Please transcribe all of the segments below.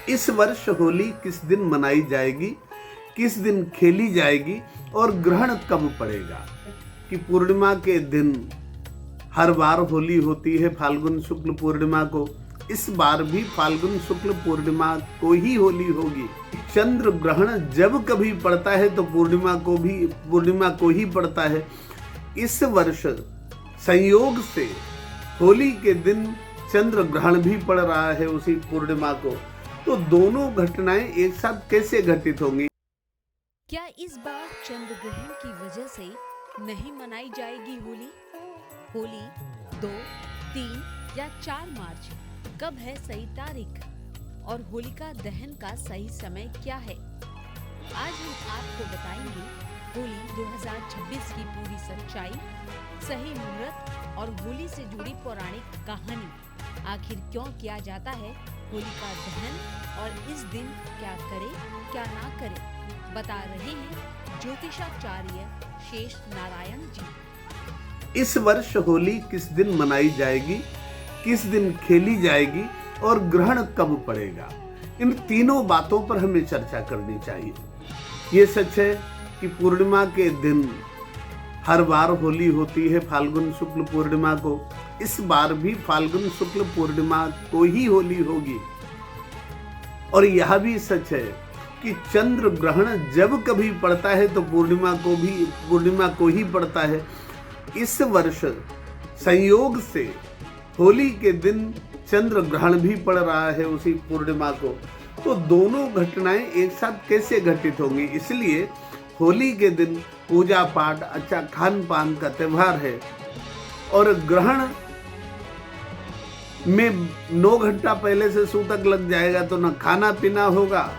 इस वर्ष होली किस दिन मनाई जाएगी, किस दिन खेली जाएगी और ग्रहण कब पड़ेगा? कि पूर्णिमा के दिन हर बार होली होती है फाल्गुन शुक्ल पूर्णिमा को, इस बार भी फाल्गुन शुक्ल पूर्णिमा को ही होली होगी। चंद्र ग्रहण जब कभी पड़ता है तो पूर्णिमा को ही पड़ता है। इस वर्ष संयोग से होली के दिन चंद्र ग्रहण भी पड़ रहा है उसी पूर्णिमा को, तो दोनों घटनाएं एक साथ कैसे घटित होंगी? क्या इस बार चंद्र ग्रहण की वजह से नहीं मनाई जाएगी होली? होली 2, 3 या 4 मार्च कब है सही तारीख और होलिका दहन का सही समय क्या है? आज हम आपको बताएंगे होली 2026 की पूरी सच्चाई, सही मुहूर्त और होली से जुड़ी पौराणिक कहानी। आखिर क्यों किया जाता है होलिका दहन और इस दिन क्या करें क्या ना करें, बता रहे हैं ज्योतिषाचार्य शेष नारायण जी। इस वर्ष होली किस दिन मनाई जाएगी, किस दिन खेली जाएगी और ग्रहण कब पड़ेगा, इन तीनों बातों पर हमें चर्चा करनी चाहिए। ये सच है कि पूर्णिमा के दिन हर बार होली होती है फाल्गुन शुक्ल पूर्णिमा को, इस बार भी फाल्गुन शुक्ल पूर्णिमा को ही होली होगी। और यह भी सच है कि चंद्र ग्रहण जब कभी पड़ता है तो पूर्णिमा को ही पड़ता है। इस वर्ष संयोग से होली के दिन चंद्र ग्रहण भी पड़ रहा है उसी पूर्णिमा को, तो दोनों घटनाएं एक साथ कैसे घटित होंगी? इसलिए होली के दिन पूजा पाठ, अच्छा खान पान का त्योहार है और ग्रहण में 9 घंटा पहले से सूतक लग जाएगा तो न खाना पीना होगा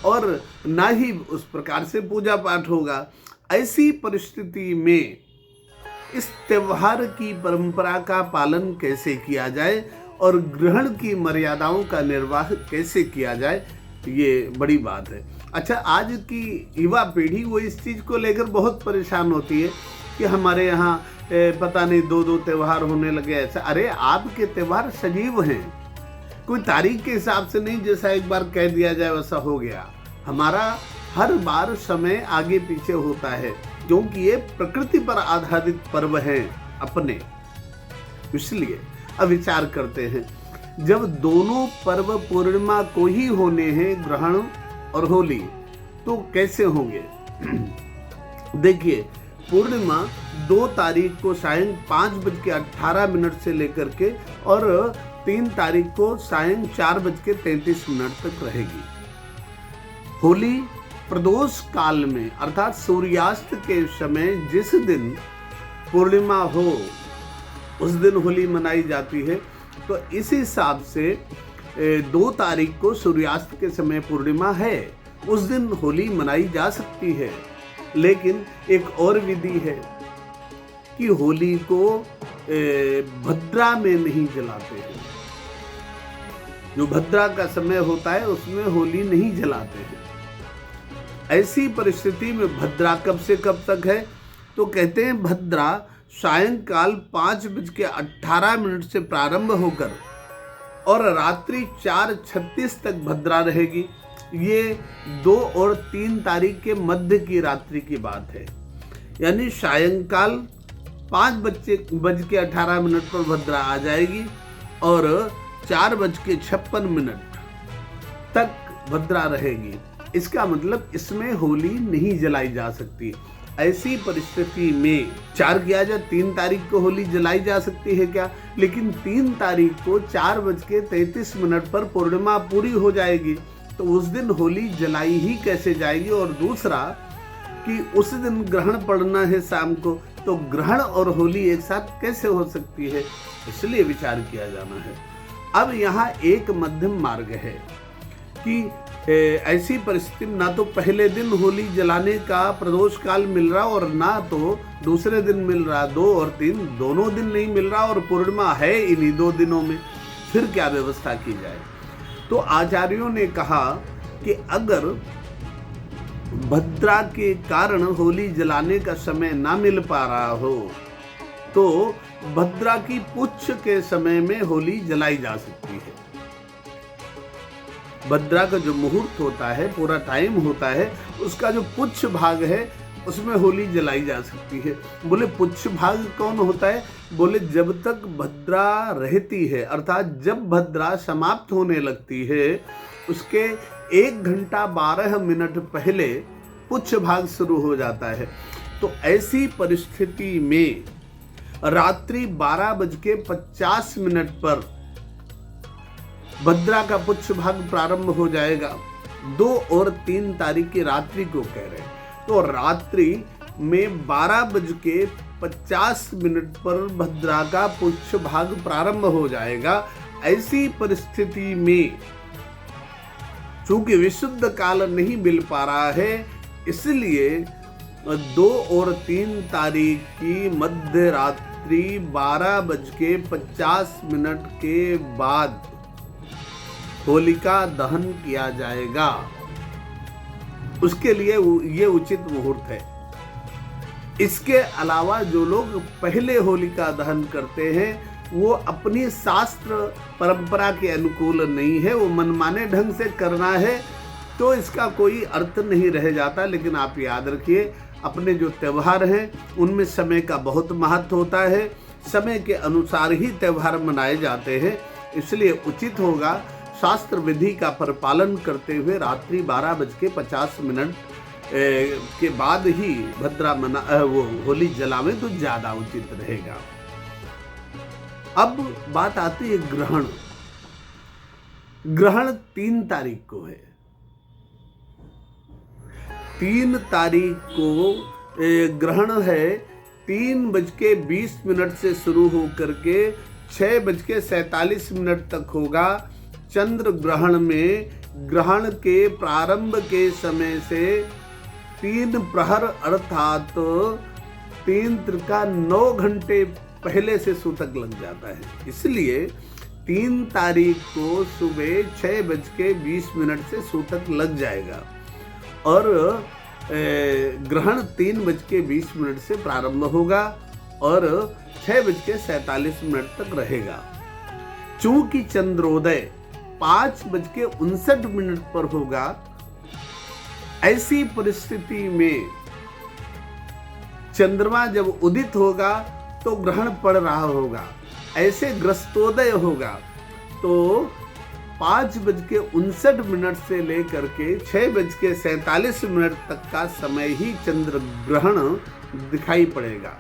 और ना ही उस प्रकार से पूजा पाठ होगा। ऐसी परिस्थिति में इस त्योहार की परंपरा का पालन कैसे किया जाए और ग्रहण की मर्यादाओं का निर्वाह कैसे किया जाए, ये बड़ी बात है। अच्छा, आज की युवा पीढ़ी वो इस चीज़ को लेकर बहुत परेशान होती है कि हमारे यहाँ पता नहीं 2-2 त्यौहार होने लगे ऐसा। अरे आपके त्यौहार सजीव हैं, कोई तारीख के हिसाब से नहीं, जैसा एक बार कह दिया जाए वैसा हो गया। हमारा हर बार समय आगे पीछे होता है क्योंकि ये प्रकृति पर आधारित पर्व हैं अपने। इसलिए अब विचार करते हैं, जब दोनों पर्व पूर्णिमा को ही होने हैं, ग्रहण और होली, तो कैसे होंगे? देखिए, पूर्णिमा 2 तारीख को सायं 5:18 से लेकर के और 3 तारीख को सायं 4:33 तक रहेगी। होली प्रदोष काल में अर्थात सूर्यास्त के समय जिस दिन पूर्णिमा हो उस दिन होली मनाई जाती है, तो इस हिसाब से 2 तारीख को सूर्यास्त के समय पूर्णिमा है, उस दिन होली मनाई जा सकती है। लेकिन एक और विधि है कि होली को भद्रा में नहीं जलाते हैं। जो भद्रा का समय होता है उसमें होली नहीं जलाते हैं। ऐसी परिस्थिति में भद्रा कब से कब तक है? तो कहते हैं भद्रा सायंकाल 5:18 से प्रारंभ होकर और रात्रि 4:36 तक भद्रा रहेगी। ये 2 और 3 तारीख के मध्य की रात्रि की बात है, यानी सायंकाल 5:18 पर भद्रा आ जाएगी और 4:56 तक भद्रा रहेगी। इसका मतलब इसमें होली नहीं जलाई जा सकती। ऐसी परिस्थिति में 4 किया जाए 3 तारीख को होली जलाई जा सकती है क्या? लेकिन 3 तारीख को 4:33 पर पूर्णिमा पूरी हो जाएगी, तो उस दिन होली जलाई ही कैसे जाएगी? और दूसरा कि उस दिन ग्रहण पड़ना है शाम को, तो ग्रहण और होली एक साथ कैसे हो सकती है? इसलिए विचार किया जाना है। अब यहाँ एक मध्यम मार्ग है कि ऐसी परिस्थिति में ना तो पहले दिन होली जलाने का प्रदोष काल मिल रहा और ना तो दूसरे दिन मिल रहा, 2 और 3 दोनों दिन नहीं मिल रहा और पूर्णिमा है इन्हीं 2 दिनों में, फिर क्या व्यवस्था की जाए? तो आचार्यों ने कहा कि अगर भद्रा के कारण होली जलाने का समय ना मिल पा रहा हो तो भद्रा की पुच्छ के समय में होली जलाई जा सकती है। भद्रा का जो मुहूर्त होता है, पूरा टाइम होता है, उसका जो पुच्छ भाग है उसमें होली जलाई जा सकती है। बोले पुच्छ भाग कौन होता है? बोले जब तक भद्रा रहती है, अर्थात जब भद्रा समाप्त होने लगती है उसके 1 घंटा 12 मिनट पहले पुच्छ भाग शुरू हो जाता है। तो ऐसी परिस्थिति में रात्रि 12:50 पर भद्रा का पुच्छ भाग प्रारंभ हो जाएगा। 2 और 3 तारीख की रात्रि को कह रहे हैं। तो रात्रि में 12:50 पर भद्रा का पुच्छ भाग प्रारंभ हो जाएगा। ऐसी परिस्थिति में चूंकि विशुद्ध काल नहीं मिल पा रहा है, इसलिए 2 और 3 तारीख की मध्य रात्रि 12:50 के बाद होलिका दहन किया जाएगा। उसके लिए ये उचित मुहूर्त है। इसके अलावा जो लोग पहले होलिका दहन करते हैं वो अपनी शास्त्र परंपरा के अनुकूल नहीं है, वो मनमाने ढंग से करना है तो इसका कोई अर्थ नहीं रह जाता। लेकिन आप याद रखिए, अपने जो त्यौहार हैं उनमें समय का बहुत महत्व होता है, समय के अनुसार ही त्यौहार मनाए जाते हैं। इसलिए उचित होगा शास्त्र विधि का परिपालन करते हुए रात्रि 12:50 के बाद ही भद्रा वो होली जलावें तो ज्यादा उचित रहेगा। अब बात आती है ग्रहण। ग्रहण 3 तारीख को है। 3 तारीख को ग्रहण है। 3:20 से शुरू होकर के 6:47 तक होगा। चंद्र ग्रहण में ग्रहण के प्रारंभ के समय से 3 प्रहर अर्थात 3 त्रिका 9 घंटे पहले से सूतक लग जाता है। इसलिए 3 तारीख को सुबह 6:20 से सूतक लग जाएगा और ग्रहण 3:20 से प्रारंभ होगा और 6:47 तक रहेगा। चूंकि चंद्रोदय 5:59 पर होगा, ऐसी परिस्थिति में चंद्रमा जब उदित होगा तो ग्रहण पड़ रहा होगा। ऐसे ग्रस्तोदय होगा तो 5:59 से लेकर के 6:47 तक का समय ही चंद्र ग्रहण दिखाई पड़ेगा।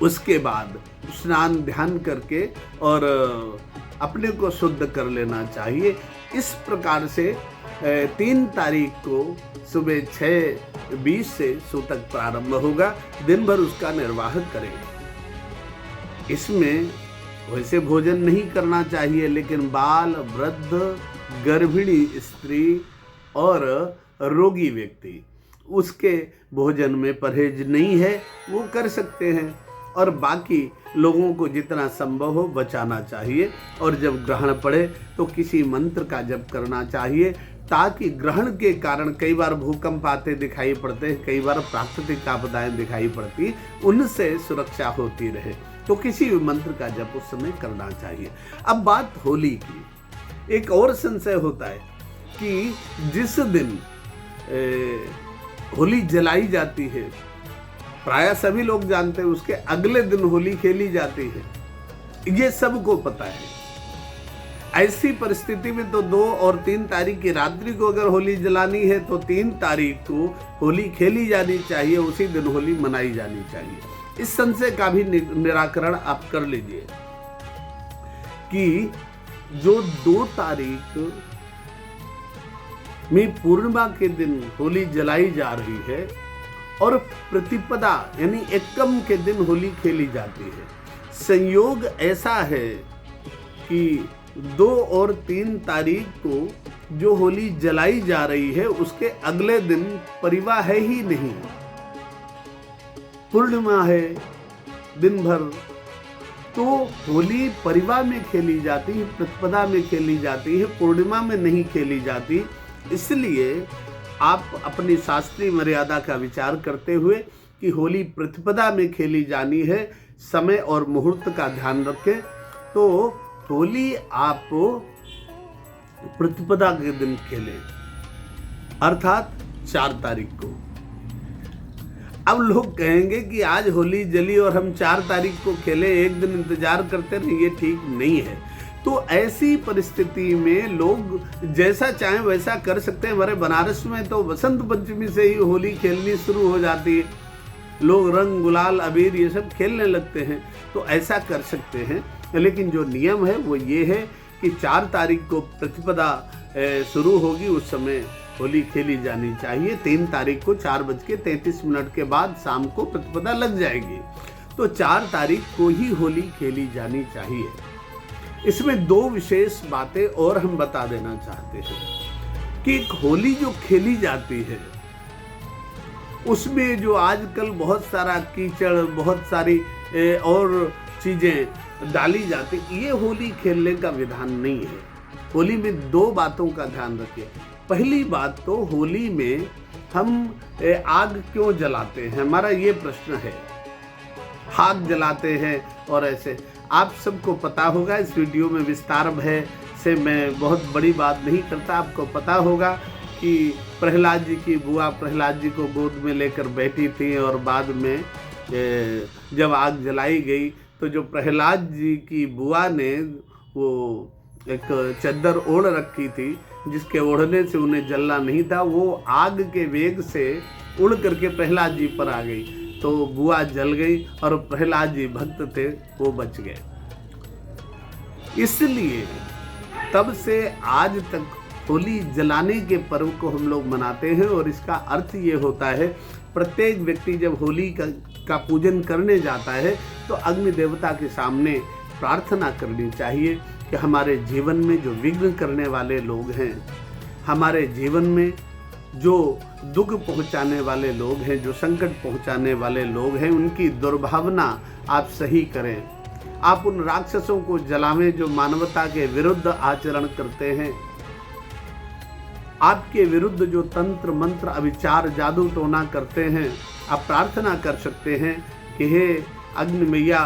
उसके बाद स्नान ध्यान करके और अपने को शुद्ध कर लेना चाहिए। इस प्रकार से 3 तारीख को सुबह 6:20 से सूतक प्रारंभ होगा। दिन भर उसका निर्वाह करें। इसमें वैसे भोजन नहीं करना चाहिए, लेकिन बाल, वृद्ध, गर्भिणी स्त्री और रोगी व्यक्ति उसके भोजन में परहेज नहीं है, वो कर सकते हैं। और बाकी लोगों को जितना संभव हो बचाना चाहिए। और जब ग्रहण पड़े तो किसी मंत्र का जप करना चाहिए, ताकि ग्रहण के कारण कई बार भूकंप आते दिखाई पड़ते हैं, कई बार प्राकृतिक आपदाएं दिखाई पड़ती, उनसे सुरक्षा होती रहे। तो किसी भी मंत्र का जप उस समय करना चाहिए। अब बात होली की। एक और संशय होता है कि जिस दिन होली जलाई जाती है, प्राय सभी लोग जानते हैं, उसके अगले दिन होली खेली जाती है। ये सबको पता है। ऐसी परिस्थिति में तो 2 और 3 तारीख की रात्रि को अगर होली जलानी है तो 3 तारीख को होली खेली जानी चाहिए, उसी दिन होली मनाई जानी चाहिए। इस संशय का भी निराकरण आप कर लीजिए कि जो 2 तारीख में पूर्णिमा के दिन होली जलाई जा रही है और प्रतिपदा यानी एकम के दिन होली खेली जाती है। संयोग ऐसा है कि 2 और 3 तारीख को जो होली जलाई जा रही है उसके अगले दिन परिवा है ही नहीं, पूर्णिमा है दिन भर। तो होली परिवा में खेली जाती है, प्रतिपदा में खेली जाती है, पूर्णिमा में नहीं खेली जाती। इसलिए आप अपनी शास्त्रीय मर्यादा का विचार करते हुए कि होली प्रतिपदा में खेली जानी है, समय और मुहूर्त का ध्यान रखें। तो होली आप प्रतिपदा के दिन खेलें, अर्थात 4 तारीख को। अब लोग कहेंगे कि आज होली जली और हम 4 तारीख को खेले, एक दिन इंतजार करते रहे, ये ठीक नहीं है। तो ऐसी परिस्थिति में लोग जैसा चाहें वैसा कर सकते हैं। हमारे बनारस में तो बसंत पंचमी से ही होली खेलनी शुरू हो जाती है, लोग रंग गुलाल अबीर ये सब खेलने लगते हैं, तो ऐसा कर सकते हैं। लेकिन जो नियम है वो ये है कि 4 तारीख को प्रतिपदा शुरू होगी, उस समय होली खेली जानी चाहिए। 3 तारीख को 4:33 के बाद शाम को प्रतिपदा लग जाएगी, तो 4 तारीख को ही होली खेली जानी चाहिए। इसमें 2 विशेष बातें और हम बता देना चाहते हैं कि होली जो खेली जाती है उसमें जो आजकल बहुत सारा कीचड़, बहुत सारी और चीज़ें डाली जाती, ये होली खेलने का विधान नहीं है। होली में 2 बातों का ध्यान रखिए। पहली बात तो होली में हम आग क्यों जलाते हैं, हमारा ये प्रश्न है। आग जलाते हैं और ऐसे आप सबको पता होगा, इस वीडियो में विस्तार है से मैं बहुत बड़ी बात नहीं करता। आपको पता होगा कि प्रहलाद जी की बुआ प्रहलाद जी को गोद में लेकर बैठी थी और बाद में जब आग जलाई गई तो जो प्रहलाद जी की बुआ ने वो एक चद्दर ओढ़ रखी थी जिसके ओढ़ने से उन्हें जलना नहीं था, वो आग के वेग से उड़ करके प्रहलाद जी पर आ गई, तो बुआ जल गई और प्रहलाद जी भक्त थे वो बच गए। इसलिए तब से आज तक होली जलाने के पर्व को हम लोग मनाते हैं और इसका अर्थ ये होता है, प्रत्येक व्यक्ति जब होली का पूजन करने जाता है तो अग्नि देवता के सामने प्रार्थना करनी चाहिए कि हमारे जीवन में जो विघ्न करने वाले लोग हैं, हमारे जीवन में जो दुख पहुंचाने वाले लोग हैं, जो संकट पहुंचाने वाले लोग हैं, उनकी दुर्भावना आप सही करें। आप उन राक्षसों को जलावें जो मानवता के विरुद्ध आचरण करते हैं। आपके विरुद्ध जो तंत्र मंत्र अविचार जादू टोना करते हैं, आप प्रार्थना कर सकते हैं कि हे अग्नि मैया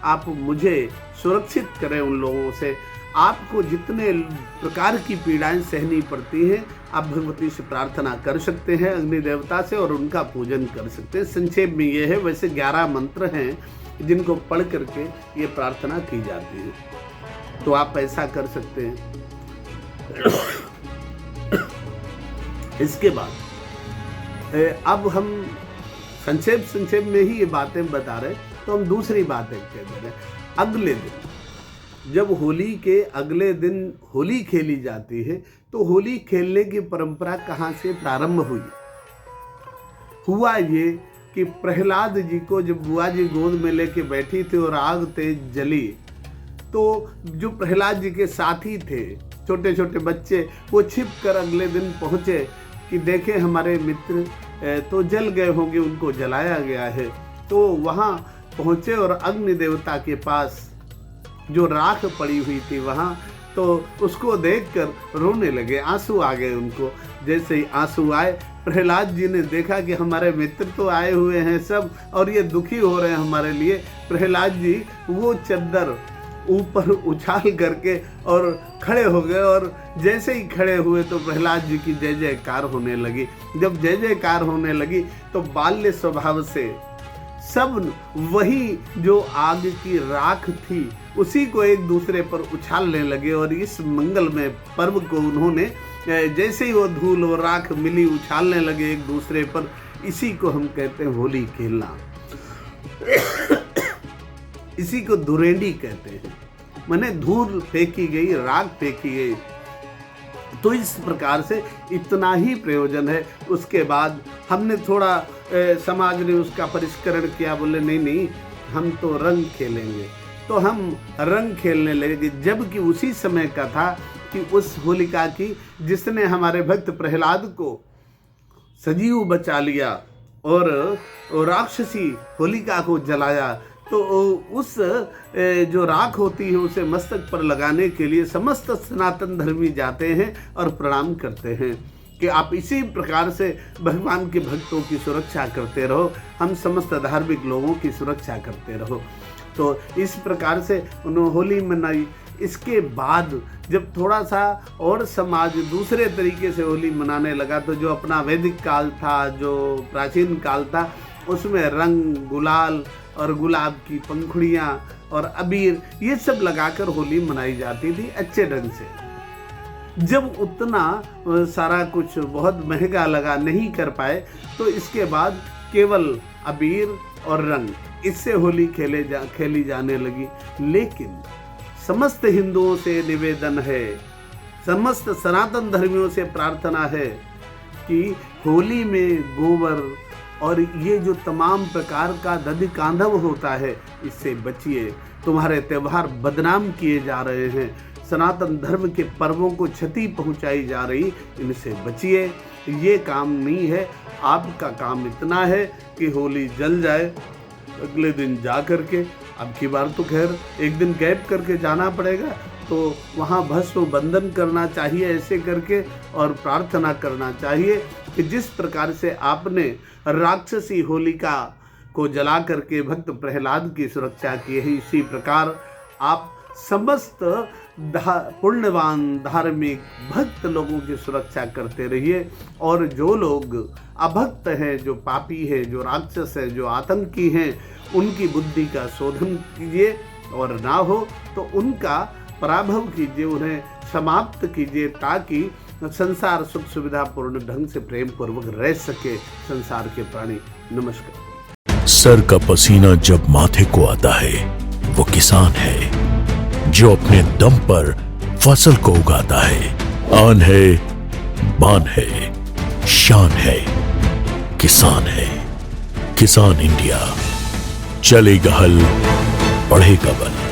आप मुझे सुरक्षित करें उन लोगों से। आपको जितने प्रकार की पीड़ाएं सहनी पड़ती हैं आप भगवती से प्रार्थना कर सकते हैं, अग्नि देवता से, और उनका पूजन कर सकते हैं। संक्षेप में ये है, वैसे 11 मंत्र हैं जिनको पढ़ करके ये प्रार्थना की जाती है, तो आप ऐसा कर सकते हैं। इसके बाद अब हम संक्षेप में ही ये बातें बता रहे, तो हम दूसरी बातें कह दे रहे। अगले दिन जब होली के अगले दिन होली खेली जाती है तो होली खेलने की परंपरा कहाँ से प्रारंभ हुई? हुआ ये कि प्रहलाद जी को जब बुआ जी गोद में लेके बैठी थी और आग तेज जली, तो जो प्रहलाद जी के साथी थे छोटे छोटे बच्चे, वो छिप कर अगले दिन पहुँचे कि देखें हमारे मित्र तो जल गए होंगे, उनको जलाया गया है। तो वहाँ पहुँचे और अग्नि देवता के पास जो राख पड़ी हुई थी वहाँ, तो उसको देखकर रोने लगे, आंसू आ गए उनको। जैसे ही आंसू आए, प्रहलाद जी ने देखा कि हमारे मित्र तो आए हुए हैं सब और ये दुखी हो रहे हैं हमारे लिए। प्रहलाद जी वो चद्दर ऊपर उछाल करके और खड़े हो गए, और जैसे ही खड़े हुए तो प्रहलाद जी की जय जयकार होने लगी। जब जय जयकार होने लगी तो बाल्य स्वभाव से सब वही जो आग की राख थी उसी को एक दूसरे पर उछालने लगे, और इस मंगलमय पर्व को उन्होंने जैसे ही वो धूल और राख मिली उछालने लगे एक दूसरे पर। इसी को हम कहते हैं होली खेलना। इसी को धुरेंडी कहते हैं, माने धूल फेंकी गई, राख फेंकी गई। तो इस प्रकार से इतना ही प्रयोजन है। उसके बाद हमने थोड़ा समाज ने उसका परिष्करण किया, बोले नहीं हम तो रंग खेलेंगे, तो हम रंग खेलने लगे। जबकि उसी समय का था कि उस होलिका की जिसने हमारे भक्त प्रहलाद को सजीव बचा लिया और राक्षसी होलिका को जलाया, तो उस जो राख होती है उसे मस्तक पर लगाने के लिए समस्त सनातन धर्मी जाते हैं और प्रणाम करते हैं कि आप इसी प्रकार से भगवान के भक्तों की सुरक्षा करते रहो, हम समस्त धार्मिक लोगों की सुरक्षा करते रहो। तो इस प्रकार से उन्होंने होली मनाई। इसके बाद जब थोड़ा सा और समाज दूसरे तरीके से होली मनाने लगा तो जो अपना वैदिक काल था, जो प्राचीन काल था, उसमें रंग, गुलाल और गुलाब की पंखुड़ियाँ और अबीर ये सब लगाकर होली मनाई जाती थी अच्छे ढंग से। जब उतना सारा कुछ बहुत महंगा लगा, नहीं कर पाए, तो इसके बाद केवल अबीर और रंग इससे होली खेली जाने लगी। लेकिन समस्त हिंदुओं से निवेदन है, समस्त सनातन धर्मियों से प्रार्थना है कि होली में गोबर और ये जो तमाम प्रकार का दधिकांधव होता है इससे बचिए। तुम्हारे त्यौहार बदनाम किए जा रहे हैं, सनातन धर्म के पर्वों को क्षति पहुंचाई जा रही, इनसे बचिए। ये काम नहीं है। आपका काम इतना है कि होली जल जाए, अगले दिन जा करके, अब की बार तो खैर एक दिन गैप करके जाना पड़ेगा, तो वहाँ भस्म बंधन करना चाहिए ऐसे करके, और प्रार्थना करना चाहिए कि जिस प्रकार से आपने राक्षसी होलिका को जला करके भक्त प्रहलाद की सुरक्षा की है, इसी प्रकार आप समस्त पुण्यवान धार्मिक भक्त लोगों की सुरक्षा करते रहिए। और जो लोग अभक्त हैं, जो पापी हैं, जो राक्षस हैं, जो आतंकी हैं, उनकी बुद्धि का शोधन कीजिए, और ना हो तो उनका पराभव कीजिए, उन्हें समाप्त कीजिए, ताकि संसार सुख सुविधा पूर्ण ढंग से प्रेम पूर्वक रह सके संसार के प्राणी। नमस्कार। सर का पसीना जब माथे को आता है वो किसान है जो अपने दम पर फसल को उगाता है। आन है, बान है, शान है, किसान है। किसान इंडिया, चलेगा हल, बढ़ेगा बल।